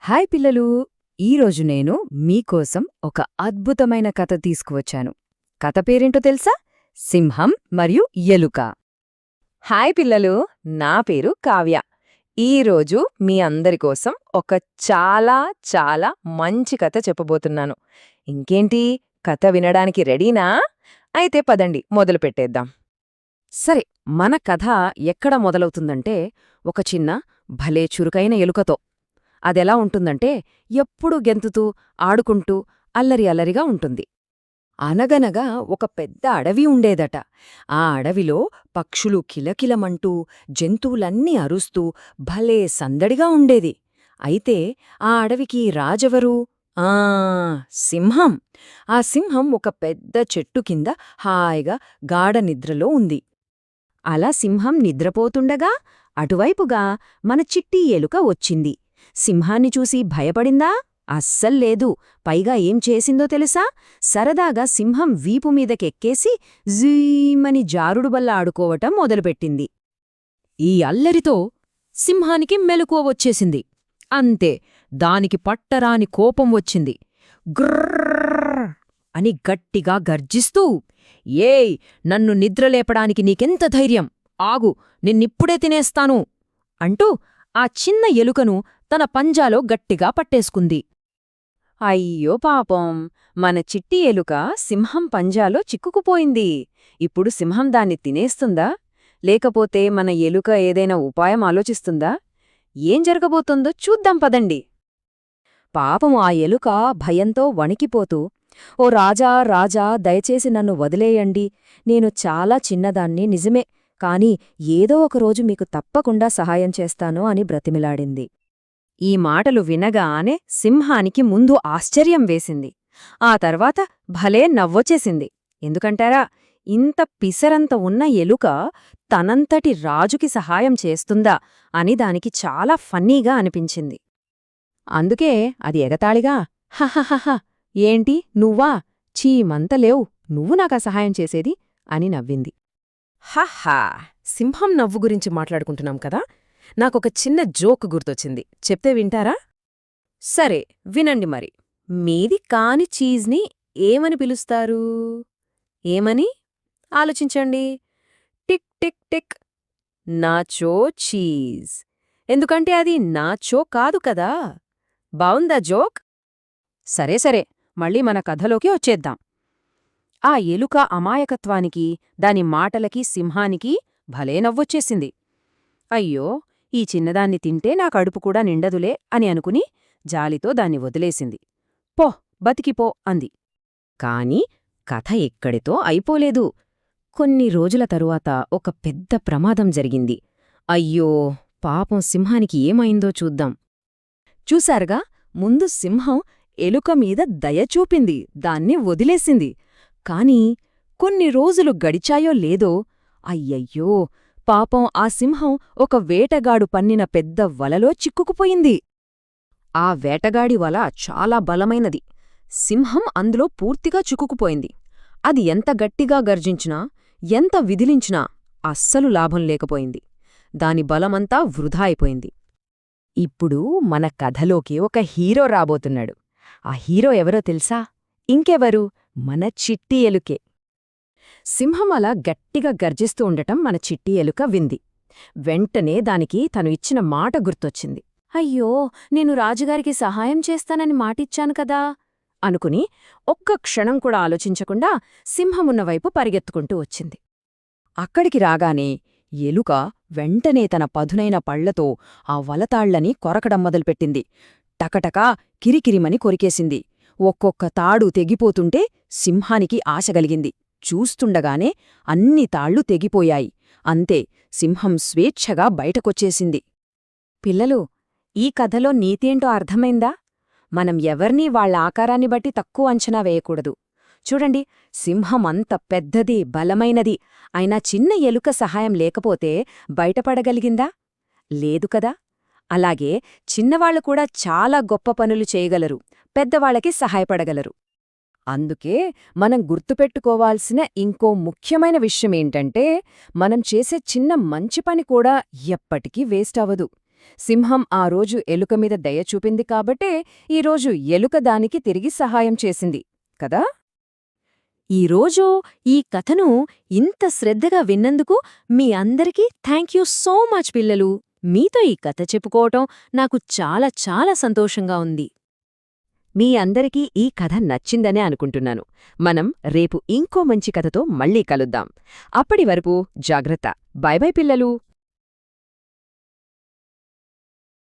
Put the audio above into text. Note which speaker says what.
Speaker 1: Hi పిల్లలు! ఈరోజు నేను మీకోసం ఒక అద్భుతమైన కథ తీసుకువచ్చాను. కథ పేరేంటో తెలుసా? సింహం మరియు ఎలుక. హాయ్ పిల్లలు! నా పేరు కావ్య. ఈరోజు మీ అందరికోసం ఒక చాలా చాలా మంచి కథ చెప్పబోతున్నాను. ఇంకేంటి, కథ వినడానికి రెడీనా? అయితే పదండి మొదలుపెట్టేద్దాం. సరే, మన కథ ఎక్కడ మొదలవుతుందంటే ఒక చిన్న భలే చురుకైన ఎలుకతో. అదెలా ఉంటుందంటే ఎప్పుడూ గెంతుతూ ఆడుకుంటూ అల్లరి అల్లరిగా ఉంటుంది. అనగనగా ఒక పెద్ద అడవి ఉండేదట. ఆ అడవిలో పక్షులు కిలకిలమంటూ జంతువులన్నీ అరుస్తూ భలే సందడిగా ఉండేది. అయితే ఆ అడవికి రాజెవరు? ఆ సింహం. ఆ సింహం ఒక పెద్ద చెట్టు కింద హాయిగా గాఢ నిద్రలో ఉంది. అలా సింహం నిద్రపోతుండగా అటువైపుగా మన చిట్టి ఎలుక వచ్చింది. సింహాన్ని చూసి భయపడిందా? అస్సల్లేదు. పైగా ఏం చేసిందో తెలుసా? సరదాగా సింహం వీపు మీదకెక్కేసి జీమని జారుడుబల్ల ఆడుకోవటం మొదలుపెట్టింది. ఈ అల్లరితో సింహానికి మెలకువ వచ్చేసింది. అంతే, దానికి పట్టరాని కోపం వచ్చింది. గ్రర్రర్ అని గట్టిగా గర్జిస్తూ, ఏయ్, నన్ను నిద్రలేపడానికి నీకెంత ధైర్యం? ఆగు, నిన్నిప్పుడే తినేస్తాను అంటూ ఆ చిన్న ఎలుకను తన పంజాలో గట్టిగా పట్టేసుకుంది. అయ్యో పాపం! మన చిట్టి ఎలుక సింహం పంజాలో చిక్కుకుపోయింది. ఇప్పుడు సింహం దాన్ని తినేస్తుందా? లేకపోతే మన ఎలుక ఏదైనా ఉపాయం ఆలోచిస్తుందా? ఏం జరగబోతుందో చూద్దాం పదండి. పాపం ఆ ఎలుక భయంతో వణికిపోతూ, ఓ రాజా రాజా, దయచేసి నన్ను వదిలేయండి. నేను చాలా చిన్నదాన్ని నిజమే, కాని ఏదో ఒకరోజు మీకు తప్పకుండా సహాయం చేస్తాను అని బ్రతిమిలాడింది. ఈ మాటలు వినగానే సింహానికి ముందు ఆశ్చర్యం వేసింది. ఆ తర్వాత భలే నవ్వొచ్చేసింది. ఎందుకంటారా? ఇంత పిసరంత ఉన్న ఎలుక తనంతటి రాజుకి సహాయం చేస్తుందా అని దానికి చాలా ఫన్నీగా అనిపించింది. అందుకే అది ఎగతాళిగా, హహహహ, ఏంటి నువ్వా? చీమంతలేవు, నువ్వు నాకా సహాయం చేసేది అని నవ్వింది.
Speaker 2: హహా, సింహం నవ్వు గురించి మాట్లాడుకుంటున్నాం కదా, నాకొక చిన్న జోక్ గుర్తొచ్చింది, చెప్తే వింటారా?
Speaker 1: సరే, వినండి మరి. మీది కాని చీజ్ని ఏమని పిలుస్తారు? ఏమని? ఆలోచించండి. Tick tick tick. Nacho cheese. ఎందుకంటే అది నాచో కాదు కదా. బావుందా జోక్? సరే సరే, మళ్ళీ మన కథలోకి వచ్చేద్దాం. ఆ ఎలుక అమాయకత్వానికి, దాని మాటలకి సింహానికి భలే నవ్వొచ్చేసింది. అయ్యో, ఈ చిన్నదాన్ని తింటే నా కడుపు కూడా నిండదులే అని అనుకుని జాలితో దాన్ని వదిలేసింది. పో, బతికిపో అంది. కాని కథ ఎక్కడితో అయిపోలేదు. కొన్ని రోజుల తరువాత ఒక పెద్ద ప్రమాదం జరిగింది. అయ్యో, పాపం సింహానికి ఏమైందో చూద్దాం. చూశారుగా, ముందు సింహం ఎలుక మీద దయ చూపింది, దాన్ని వదిలేసింది. కాని కొన్ని రోజులు గడిచాయో లేదో, అయ్యయ్యో, పాపం ఆ సింహం ఒక వేటగాడు పన్నిన పెద్ద వలలో చిక్కుకుపోయింది. ఆ వేటగాడి వల చాలా బలమైనది. సింహం అందులో పూర్తిగా చిక్కుకుపోయింది. అది ఎంత గట్టిగా గర్జించినా, ఎంత విదిలించినా అస్సలు లాభం లేకపోయింది. దాని బలమంతా వృధా అయిపోయింది. ఇప్పుడు మన కథలోకి ఒక హీరో రాబోతున్నాడు. ఆ హీరో ఎవరో తెలుసా? ఇంకెవరు, మన చిట్టి ఎలుకే. సింహం అలా గట్టిగా గర్జిస్తూ ఉండటం మన చిట్టి ఎలుక వింది. వెంటనే దానికి తను ఇచ్చిన మాట గుర్తొచ్చింది. అయ్యో, నేను రాజుగారికి సహాయం చేస్తానని మాటిచ్చాను కదా అనుకుని ఒక్క క్షణం కూడా ఆలోచించకుండా సింహమున్నవైపు పరిగెత్తుకుంటూ వచ్చింది. అక్కడికి రాగానే ఎలుక వెంటనే తన పదునైన పళ్లతో ఆ వలతాళ్లని కొరకడం మొదలుపెట్టింది. టకటకా కిరికిరిమని కొరికేసింది. ఒక్కొక్క తాడు తెగిపోతుంటే సింహానికి ఆశగలిగింది. చూస్తుండగానే అన్ని తాళ్లు తెగిపోయాయి. అంతే, సింహం స్వేచ్ఛగా బయటకొచ్చేసింది. పిల్లలు, ఈ కథలో నీతేంటో అర్థమైందా? మనం ఎవర్నీ వాళ్ల ఆకారాన్ని బట్టి తక్కువ అంచనా వేయకూడదు. చూడండి, సింహం అంత పెద్దది, బలమైనది అయినా చిన్న ఎలుక సహాయం లేకపోతే బయటపడగలిగిందా? లేదు కదా. అలాగే చిన్నవాళ్లు కూడా చాలా గొప్ప పనులు చేయగలరు, పెద్దవాళ్లకి సహాయపడగలరు. అందుకే మనం గుర్తుపెట్టుకోవాల్సిన ఇంకో ముఖ్యమైన విషయమేంటంటే, మనం చేసే చిన్న మంచి పని కూడా ఎప్పటికీ వేస్ట్ అవ్వదు.
Speaker 2: సింహం ఆ రోజు ఎలుక మీద దయ చూపింది కాబట్టే ఈరోజు ఎలుక దానికి తిరిగి సహాయం చేసింది కదా.
Speaker 1: ఈరోజు ఈ కథను ఇంత శ్రద్ధగా విన్నందుకు మీ అందరికీ థాంక్యూ సో మచ్ పిల్లలు. మీతో ఈ కథ చెప్పుకోవటం నాకు చాలా చాలా సంతోషంగా ఉంది.
Speaker 2: మీ అందరికీ ఈ కథ నచ్చిందనే అనుకుంటున్నాను. మనం రేపు ఇంకో మంచి కథతో మళ్ళీ కలుద్దాం. అప్పటి వరకు జాగ్రత్త. బై బై పిల్లలు.